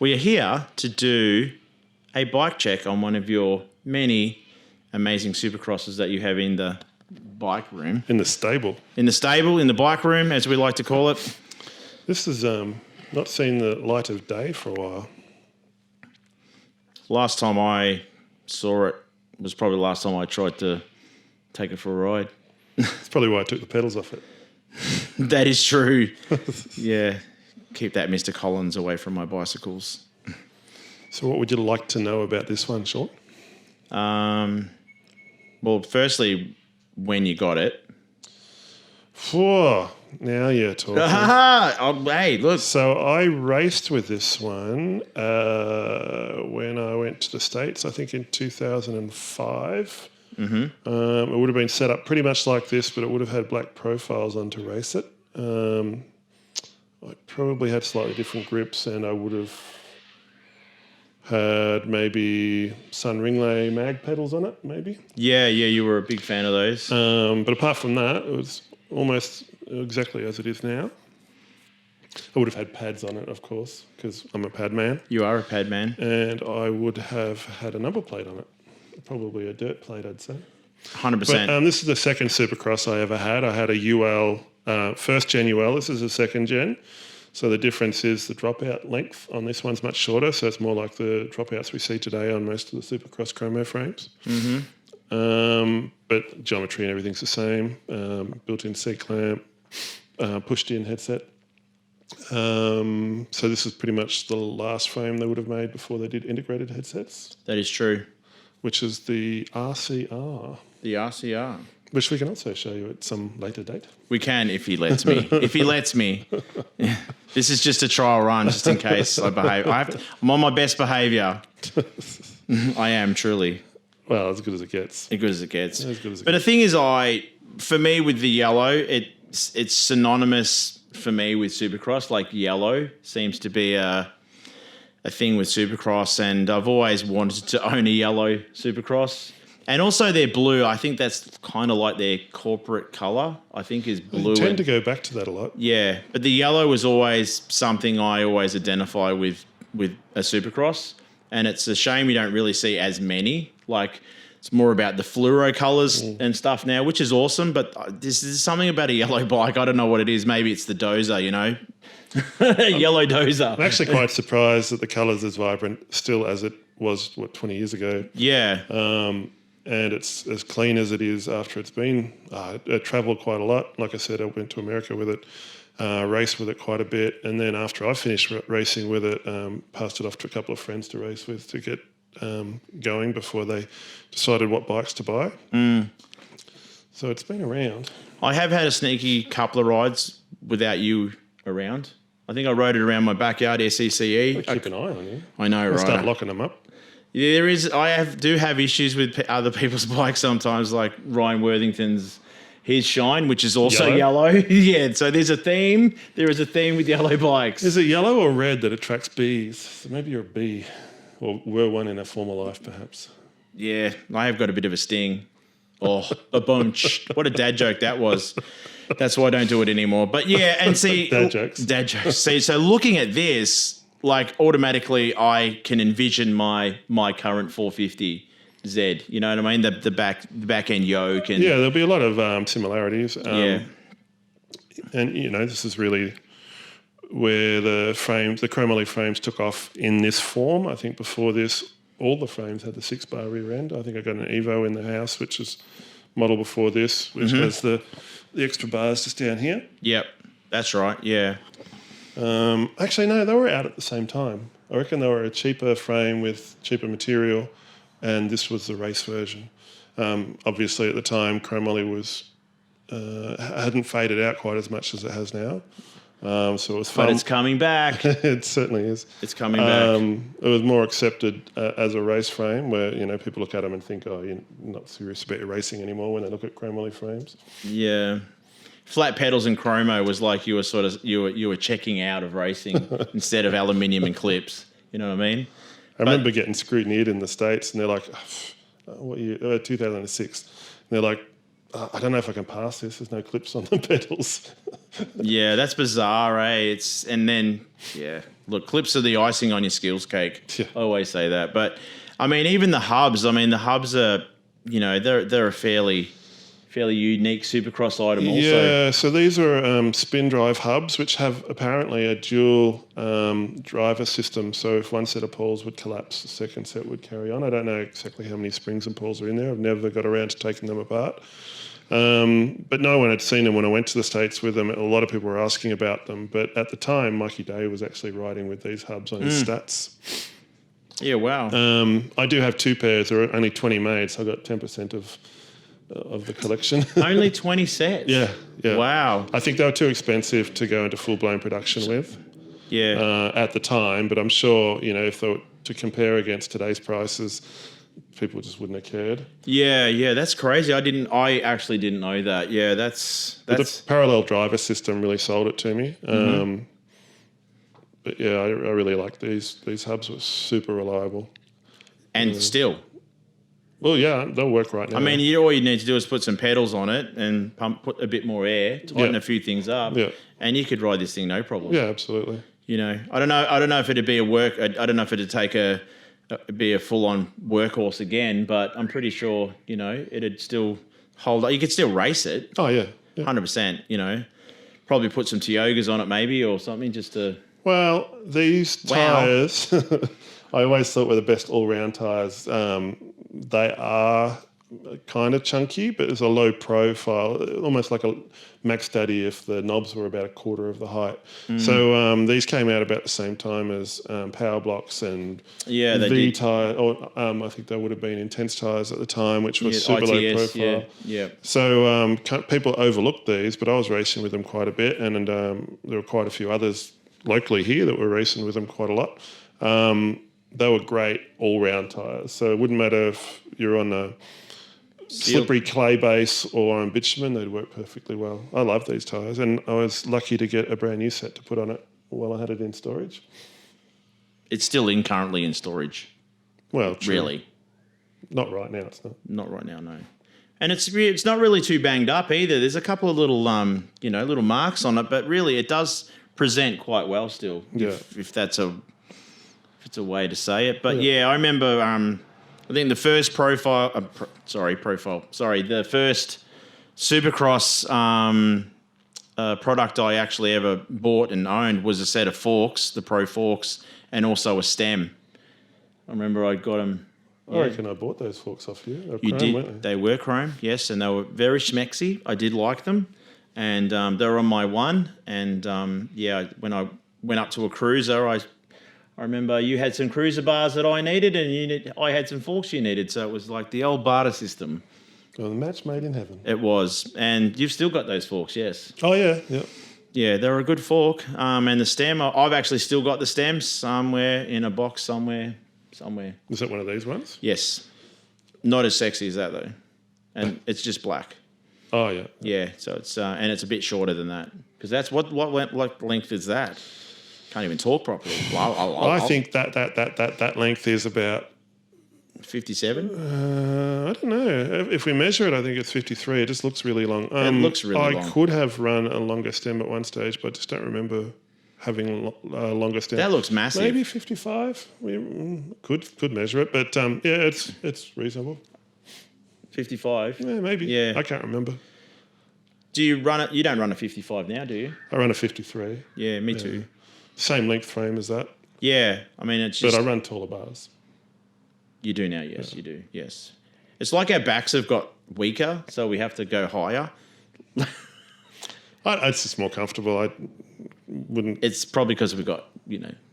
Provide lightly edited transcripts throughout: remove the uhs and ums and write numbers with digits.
We are here to do a bike check on one of your many amazing Supercrosses that you have in the bike room. In the stable. In the stable, in the bike room, as we like to call it. This has not seen the light of day for a while. Last time I saw it was probably the last time I tried to take it for a ride. That's probably why I took the pedals off it. That is true. Yeah. Keep that Mr. Collins away from my bicycles. So what would you like to know about this one, Sean? Well, firstly, when you got it. Whoa, now you're talking. Hey, look. So I raced with this one when I went to the States, I think in 2005. Mm-hmm. It would have been set up pretty much like this, but it would have had black profiles on to race it. I probably had slightly different grips, and I would have had maybe Sun Ringley mag pedals on it, maybe. Yeah, you were a big fan of those. But apart from that, it was almost exactly as it is now. I would have had pads on it, of course, because I'm a pad man. You are a pad man. And I would have had a number plate on it. Probably a dirt plate, I'd say. 100%. But this is the second Supercross I ever had. I had a UL, first gen UL. This is a second gen. So the difference is the dropout length on this one's much shorter. So it's more like the dropouts we see today on most of the Supercross Chromo frames. Mm-hmm. But geometry and everything's the same. Built-in seat clamp, pushed-in headset. So this is pretty much the last frame they would have made before they did integrated headsets. That is true. Which is the RCR. The RCR. Which we can also show you at some later date. We can if he lets me. If he lets me. This is just a trial run, just in case I behave. I'm on my best behaviour. I am, truly. Well, as good as it gets. As good as it gets. As good as it but gets. The thing is, for me with the yellow, it's synonymous for me with Supercross. Like yellow seems to be a thing with Supercross, and I've always wanted to own a yellow Supercross. And also their blue, I think that's kind of like their corporate colour, I think is blue. They tend to go back to that a lot. Yeah, but the yellow was always something I always identify with a Supercross, and it's a shame you don't really see as many. Like, it's more about the fluoro colours and stuff now, which is awesome, but this is something about a yellow bike. I don't know what it is. Maybe it's the dozer, you know? Yellow dozer. I'm actually quite surprised that the colour's as vibrant still as it was, 20 years ago. Yeah. And it's as clean as it is after it's been. I travelled quite a lot. Like I said, I went to America with it, raced with it quite a bit. And then after I finished racing with it, passed it off to a couple of friends to race with to get going before they decided what bikes to buy. So it's been around. I have had a sneaky couple of rides without you around. I think I rode it around my backyard SECE. Keep an eye on you. I know, right? Start locking them up. Yeah, there is. I do have issues with other people's bikes sometimes, like Ryan Worthington's his Shine, which is also yellow. Yeah, so there's a theme. There is a theme with yellow bikes. Is it yellow or red that attracts bees? So maybe you're a bee, or were one in a former life, perhaps. Yeah, I have got a bit of a sting. Oh, a bunch. What a dad joke that was. That's why I don't do it anymore. But yeah, and see... Dad jokes. Dad jokes. See, so looking at this, like automatically I can envision my current 450Z. You know what I mean? The back end yoke. And yeah, there'll be a lot of similarities. Yeah. And, you know, this is really where the chromoly frames took off in this form. I think before this, all the frames had the 6-bar rear end. I think I got an Evo in the house, which is model before this, which has the extra bars just down here. Yep, that's right, yeah. Actually, no, they were out at the same time. I reckon they were a cheaper frame with cheaper material, and this was the race version. Obviously, at the time, chromoly hadn't faded out quite as much as it has now. So it was fun. But it's coming back. It certainly is. It's coming back. It was more accepted as a race frame where, you know, people look at them and think, oh, you're not serious about your racing anymore when they look at chromoly frames. Yeah. Flat pedals and chromo was like you were checking out of racing instead of aluminium and clips. You know what I mean? I remember getting scrutineered in the States and they're like, what year? 2006. And they're like, I don't know if I can pass this. There's no clips on the pedals. Yeah, that's bizarre, eh? Look, clips are the icing on your skills cake. Yeah. I always say that. But, I mean, even the hubs, are, they're a fairly unique Supercross item also. Yeah, so these are spin drive hubs, which have apparently a dual driver system. So if one set of pawls would collapse, the second set would carry on. I don't know exactly how many springs and pawls are in there. I've never got around to taking them apart. But no one had seen them when I went to the States with them. A lot of people were asking about them. But at the time, Mikey Day was actually riding with these hubs on his stats. Yeah, wow. I do have 2 pairs. There are only 20 made, so I got 10% of the collection. Only 20 sets? Yeah. Wow. I think they were too expensive to go into full-blown production with at the time. But I'm sure, if they were to compare against today's prices, people just wouldn't have cared. Yeah, that's crazy. I actually didn't know that. Yeah, that's But the parallel driver system really sold it to me. But yeah, I really like these. These hubs were super reliable. And still. Well, yeah, they'll work right now. I mean, all you need to do is put some pedals on it and put a bit more air, tighten a few things up, and you could ride this thing no problem. Yeah, absolutely. I don't know if it'd be I don't know if it'd be a full-on workhorse again, but I'm pretty sure, it'd still hold up. You could still race it. Oh, yeah. 100%, Probably put some Tiogas on it maybe or something just to... Well, these tyres, I always thought were the best all-round tyres. They are kind of chunky, but it's a low profile, almost like a Max Daddy if the knobs were about a quarter of the height. So these came out about the same time as Power Blocks and V tyre, or I think they would have been Intense tyres at the time, which was super low profile. Yeah. So people overlooked these, but I was racing with them quite a bit, and there were quite a few others locally here that were racing with them quite a lot. They were great all-round tyres. So it wouldn't matter if you're on a slippery clay base or on bitumen, they'd work perfectly well. I love these tyres, and I was lucky to get a brand new set to put on it while I had it in storage. It's still currently in storage. Well, true. Really? Not right now, it's not. Not right now, no. And it's not really too banged up either. There's a couple of little little marks on it, but really it does present quite well still. Yeah. If it's a way to say it. But I remember I think the first the first Supercross product I actually ever bought and owned was a set of forks, the Pro forks, and also a stem. I remember I got them. I reckon I bought those forks off you. They were You chrome, did. weren't They were chrome, yes, and they were very schmexy. I did like them, and they were on my one. And when I went up to a cruiser, I remember you had some cruiser bars that I needed, and I had some forks you needed. So it was like the old barter system. Well, the match made in heaven. It was, and you've still got those forks, yes? Oh yeah. Yeah, they're a good fork. And the stem, I've actually still got the stems somewhere in a box somewhere. Is that one of these ones? Yes. Not as sexy as that though, and it's just black. Oh yeah. Yeah, so it's and it's a bit shorter than that because that's what length is that? Can't even talk properly. I think that length is about 57. I don't know. If we measure it, I think it's 53. It just looks really long. It looks really long. I could have run a longer stem at one stage, but I just don't remember having a longer stem. That looks massive. Maybe 55. We could measure it, but it's reasonable. 55. Yeah, maybe. Yeah, I can't remember. Do you run it? You don't run a 55 now, do you? I run a 53. Yeah, me too. Same length frame as that. Yeah, I mean it's just. But I run taller bars. You do now, yes, you do, yes. It's like our backs have got weaker, so we have to go higher. It's just more comfortable. I wouldn't. It's probably because we've got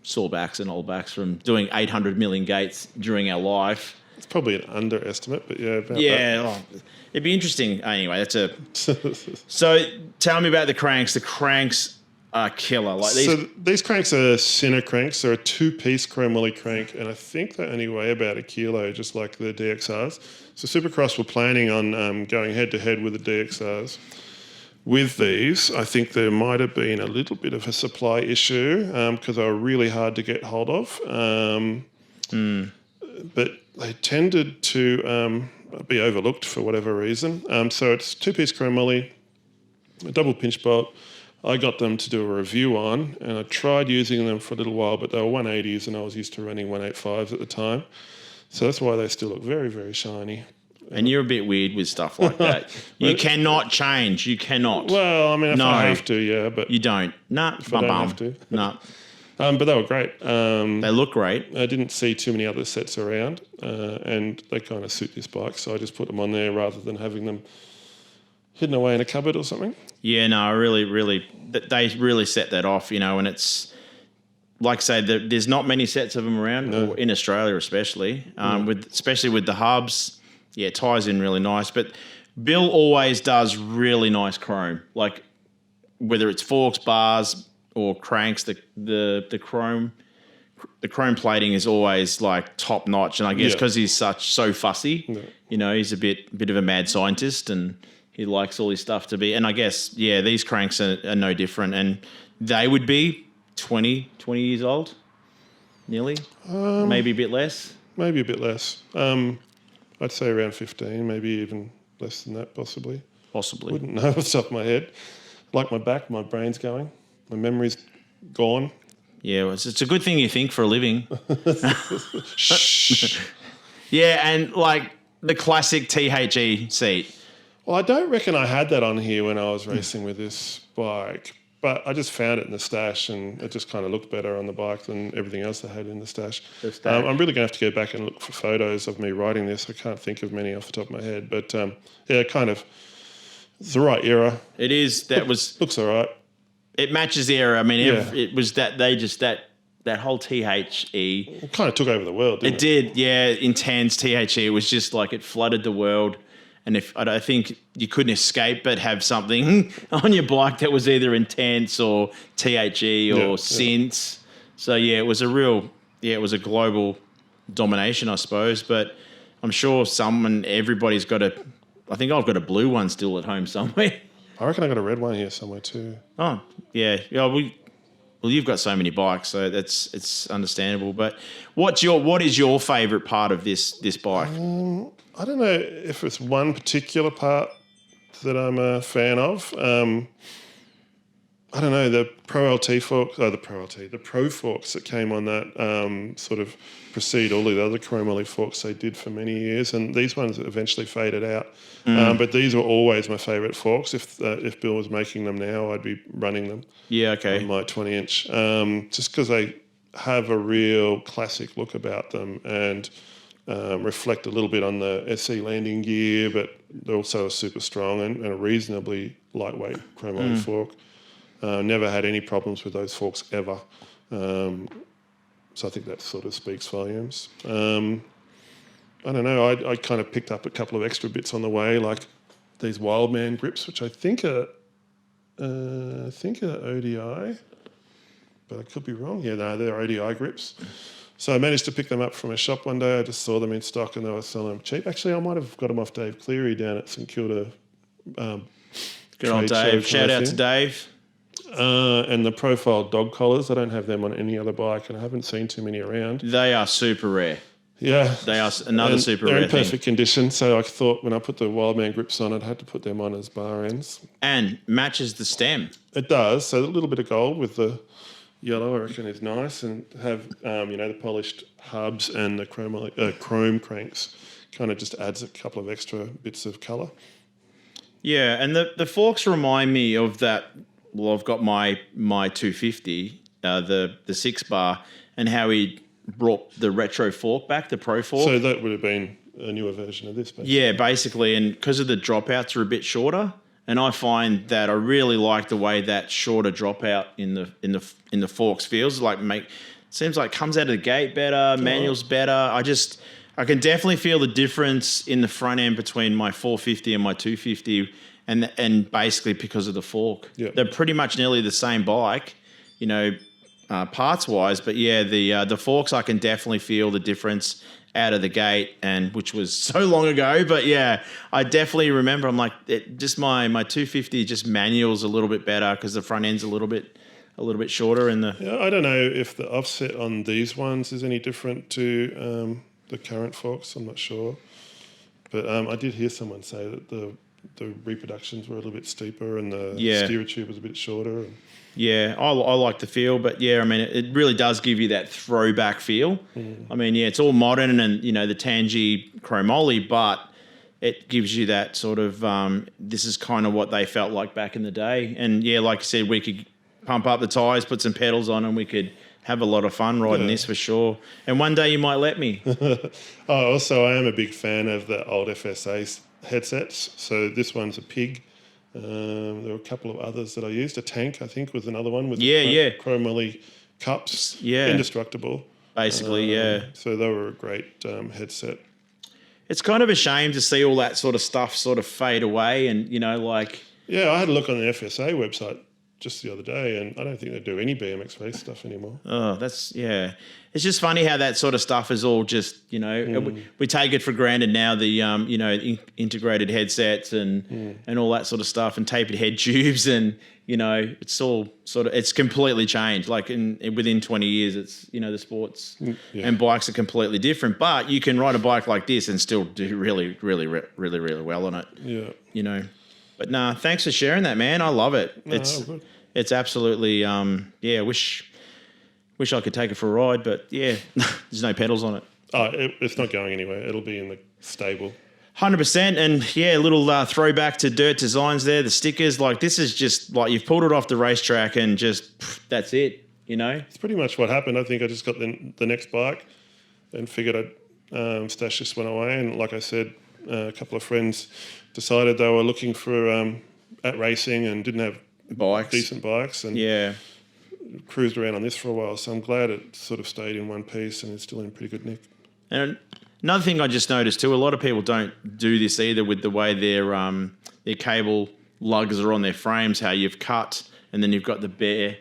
sore backs and old backs from doing 800 million gates during our life. It's probably an underestimate, but yeah. It'd be interesting. Anyway, that's a. So tell me about the cranks. The cranks are killer. Like these. So these cranks are Cine cranks. They're a 2-piece chromoly crank, and I think they only weigh about 1 kilo, just like the DXRs. So Supercross were planning on going head to head with the DXRs. With these, I think there might have been a little bit of a supply issue because they were really hard to get hold of. But they tended to be overlooked for whatever reason. So it's 2-piece chromoly, a double pinch bolt. I got them to do a review on, and I tried using them for a little while, but they were 180s, and I was used to running 185s at the time. So that's why they still look very, very shiny. And you're a bit weird with stuff like that. You cannot change. You cannot. Well, I mean, if I have to, yeah, but you don't. Nah, if I don't have to. Nah. But they were great. They look great. I didn't see too many other sets around, and they kind of suit this bike, so I just put them on there rather than having them hidden away in a cupboard or something. Yeah, no, really, they really set that off, and it's, like I say, there's not many sets of them around, or in Australia especially, especially with the hubs. Yeah, it ties in really nice. But Bill always does really nice chrome, like whether it's forks, bars, or cranks. The chrome plating is always like top notch, and I guess because he's so fussy, he's a bit of a mad scientist, and he likes all his stuff to be. And I guess these cranks are no different, and they would be 20 years old, nearly, maybe a bit less. Maybe a bit less. I'd say around 15, maybe even less than that, possibly. Wouldn't know off the top of my head. Like my back, my brain's going, my memory's gone. Yeah, well, it's a good thing you think for a living. Shh. Yeah, and like the classic THE seat. Well, I don't reckon I had that on here when I was racing with this bike, but I just found it in the stash, and it just kind of looked better on the bike than everything else I had in the stash. I'm really going to have to go back and look for photos of me riding this. I can't think of many off the top of my head, but kind of, it's the right era. It is. Looks all right. It matches the era. I mean, it was that that whole THE. It kind of took over the world, didn't it? It did, yeah. Intense THE. It was just like it flooded the world. And I think you couldn't escape but have something on your bike that was either intense or THE or synths. So it was it was a global domination, I suppose. But I'm sure everybody's got I think I've got a blue one still at home somewhere. I reckon I got a red one here somewhere too. Oh, yeah. Well, you've got so many bikes, so it's understandable. But what is your favourite part of this bike? I don't know if it's one particular part that I'm a fan of. I don't know, the Pro LT forks, the Pro forks that came on that sort of precede all the other chromoly forks they did for many years, and these ones eventually faded out. But these were always my favourite forks. If Bill was making them now, I'd be running them. Yeah, okay. On my 20-inch, just because they have a real classic look about them and reflect a little bit on the SC landing gear, but they're also super strong and a reasonably lightweight chromoly fork. Never had any problems with those forks ever. So I think that sort of speaks volumes. I don't know. I kind of picked up a couple of extra bits on the way, like these Wildman grips, which I think are ODI, but I could be wrong. Yeah, no, they're ODI grips. So I managed to pick them up from a shop one day. I just saw them in stock and they were selling them cheap. Actually, I might have got them off Dave Cleary down at St Kilda. Good old Dave. Shout out to Dave. And the profile dog collars, I don't have them on any other bike, and I haven't seen too many around. They are super rare. Yeah. They are another super rare thing. They're in perfect condition, so I thought when I put the Wildman grips on, I'd had to put them on as bar ends. And matches the stem. It does. So a little bit of gold with the yellow, I reckon, is nice, and have the polished hubs and the chrome cranks kind of just adds a couple of extra bits of colour. Yeah, and the forks remind me of that. Well, I've got my 250, the 6-bar, and how he brought the retro fork back, the Pro fork. So that would have been a newer version of this, basically. Yeah, basically, and because of the dropouts are a bit shorter, and I find that I really like the way that shorter dropout in the forks feels like. Seems like comes out of the gate better, manual's better. I can definitely feel the difference in the front end between my 450 and my 250. And basically because of the fork. Yeah. They're pretty much nearly the same bike, parts-wise. But, the forks, I can definitely feel the difference out of the gate, and which was so long ago. But, I definitely remember. I'm like, my 250 just manual's a little bit better because the front end's a little bit shorter. I don't know if the offset on these ones is any different to the current forks. I'm not sure. But I did hear someone say that the reproductions were a little bit steeper and the steerer tube was a bit shorter. And yeah, I like the feel, but yeah, I mean, it really does give you that throwback feel. I mean, yeah, it's all modern and, you know, the Tangy chromoly, but it gives you that sort of, this is kind of what they felt like back in the day. And yeah, like I said, we could pump up the tyres, put some pedals on, and we could have a lot of fun riding this for sure. And one day you might let me. Also, I am a big fan of the old FSA headsets. So this one's a Pig. There were a couple of others that I used. A Tank, I think, was another one with chromoly cups. Yeah. Indestructible. Basically, So they were a great headset. It's kind of a shame to see all that sort of stuff sort of fade away and, you know, like... Yeah, I had a look on the FSA website just the other day, and I don't think they do any BMX race stuff anymore. Oh, that's, yeah. It's just funny how that sort of stuff is all just, you know, we take it for granted now, the, you know, integrated headsets and all that sort of stuff and tapered head tubes and, you know, it's all sort of, it's completely changed. Like within 20 years, it's, you know, the sports and bikes are completely different, but you can ride a bike like this and still do really, really, really, really well on it. Yeah. You know, but nah, thanks for sharing that, man. I love it. No, It's absolutely, wish I could take it for a ride, but yeah, there's no pedals on it. Oh, it's not going anywhere. It'll be in the stable. 100%. And yeah, a little throwback to Dirt Designs there, the stickers. Like this is just like you've pulled it off the racetrack and just that's it, you know? It's pretty much what happened. I think I just got the next bike and figured I'd stash this one away. And like I said, a couple of friends decided they were looking for at racing and didn't have decent bikes and cruised around on this for a while. So I'm glad it sort of stayed in one piece and it's still in pretty good nick. And another thing I just noticed too, a lot of people don't do this either with the way their cable lugs are on their frames, how you've cut and then you've got the bare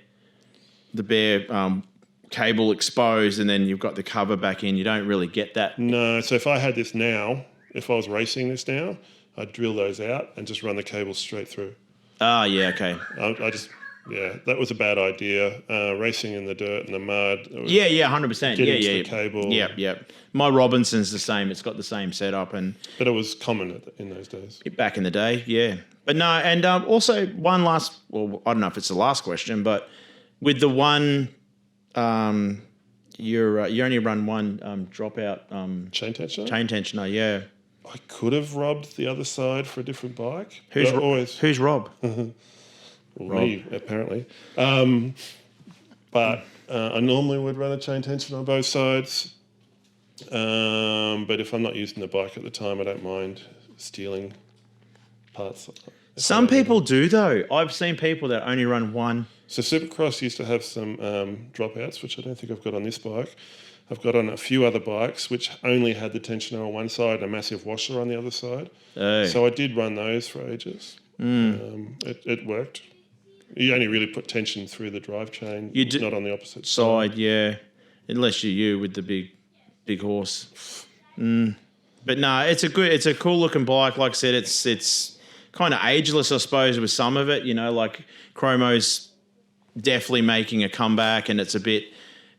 cable exposed and then you've got the cover back in. You don't really get that. No, so if I had this now, if I was racing this now, I'd drill those out and just run the cables straight through. Ah, yeah, okay. That was a bad idea. Racing in the dirt and the mud. 100%. The cable. Yeah. My Robinson's the same. It's got the same setup, but it was common in those days. Back in the day, yeah. But no, and also one last. Well, I don't know if it's the last question, but with the one, you only run one dropout. Chain tensioner. Chain tensioner, yeah. I could have robbed the other side for a different bike. Who's Rob? Rob. Me, apparently. But I normally would run a chain tension on both sides. But if I'm not using the bike at the time, I don't mind stealing parts. Some people do, though. I've seen people that only run one. So Supercross used to have some dropouts, which I don't think I've got on this bike. I've got on a few other bikes which only had the tensioner on one side and a massive washer on the other side. Oh. So I did run those for ages. It worked. You only really put tension through the drive chain, not on the opposite side. Yeah, unless you're you with the big horse. But no, it's a cool looking bike. Like I said, it's kind of ageless, I suppose, with some of it. You know, like Chromo's definitely making a comeback, and it's a bit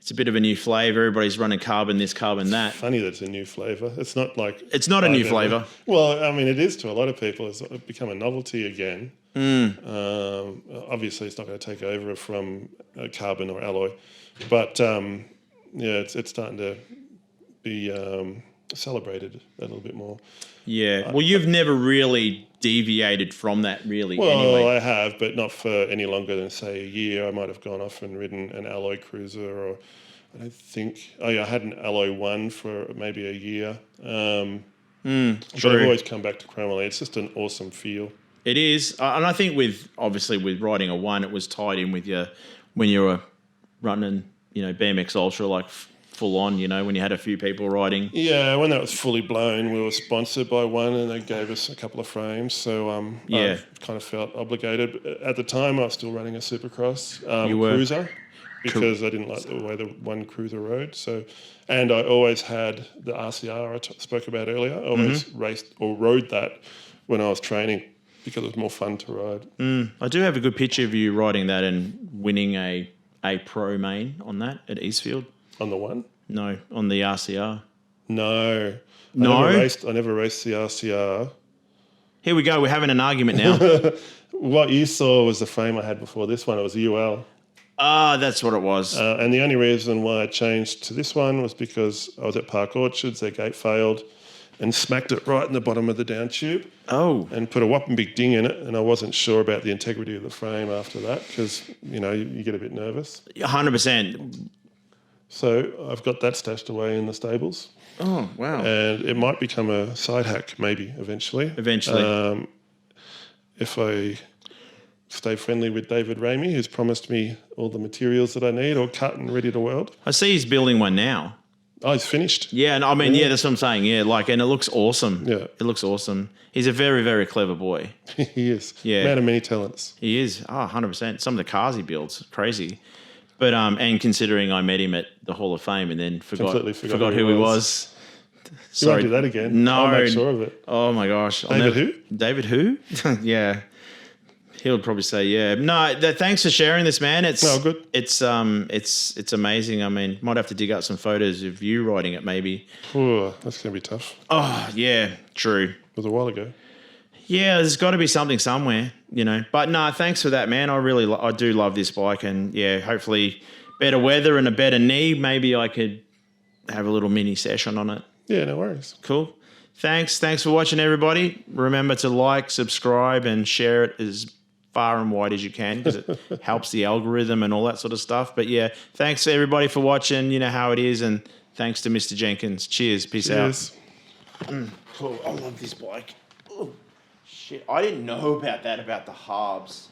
of a new flavour. Everybody's running carbon this, carbon that. Funny that it's a new flavour. It's not like... It's not a new flavour. Well, I mean, it is to a lot of people. It's become a novelty again. Obviously, it's not going to take over from carbon or alloy. But, it's starting to be celebrated a little bit more. Yeah. Well, you've never really deviated from that, really. Well, anyway. I have, but not for any longer than, say, a year. I might have gone off and ridden an alloy cruiser, or I don't think... I had an alloy one for maybe a year. But I've always come back to Chromo. It's just an awesome feel. It is. And I think with riding a one, it was tied in with when you were running, BMX Ultra, like full on, when you had a few people riding. Yeah, when that was fully blown, we were sponsored by one and they gave us a couple of frames. So I kind of felt obligated. At the time, I was still running a Supercross cruiser because I didn't like the way the one cruiser rode. So, and I always had the RCR I spoke about earlier. I always raced or rode that when I was training because it was more fun to ride. I do have a good picture of you riding that and winning a pro main on that at Eastfield. On the one? No, on the RCR. No. No? I never raced the RCR. Here we go. We're having an argument now. What you saw was the frame I had before this one. It was a UL. Ah, that's what it was. And the only reason why I changed to this one was because I was at Park Orchards, their gate failed, and smacked it right in the bottom of the down tube. Oh. And put a whopping big ding in it. And I wasn't sure about the integrity of the frame after that because, you get a bit nervous. 100%. So I've got that stashed away in the stables. Oh, wow. And it might become a side hack maybe eventually. If I stay friendly with David Ramey, who's promised me all the materials that I need, all cut and ready to weld. I see he's building one now. Oh, he's finished? Yeah, and I mean, yeah, that's what I'm saying. Yeah, and it looks awesome. Yeah. It looks awesome. He's a very, very clever boy. He is. Yeah. Man of many talents. He is. 100%. Some of the cars he builds, crazy. But and considering I met him at the Hall of Fame and then forgot who he was. You won't do that again. No. I'll make sure of it. Oh my gosh. David who? Yeah. He would probably say, yeah. No, thanks for sharing this, man. Good. It's amazing. I mean, might have to dig out some photos of you riding it, maybe. Oh, that's going to be tough. Oh, yeah, true. It was a while ago. Yeah, there's got to be something somewhere, But no, thanks for that, man. I do love this bike, and yeah, hopefully better weather and a better knee. Maybe I could have a little mini session on it. Yeah, no worries. Cool. Thanks for watching, everybody. Remember to like, subscribe, and share it as far and wide as you can because it helps the algorithm and all that sort of stuff. But yeah, thanks everybody for watching. You know how it is, and thanks to Mr. Jenkins. Cheers. Peace out. Cool. I love this bike. Oh, shit. I didn't know about that, about the harbs.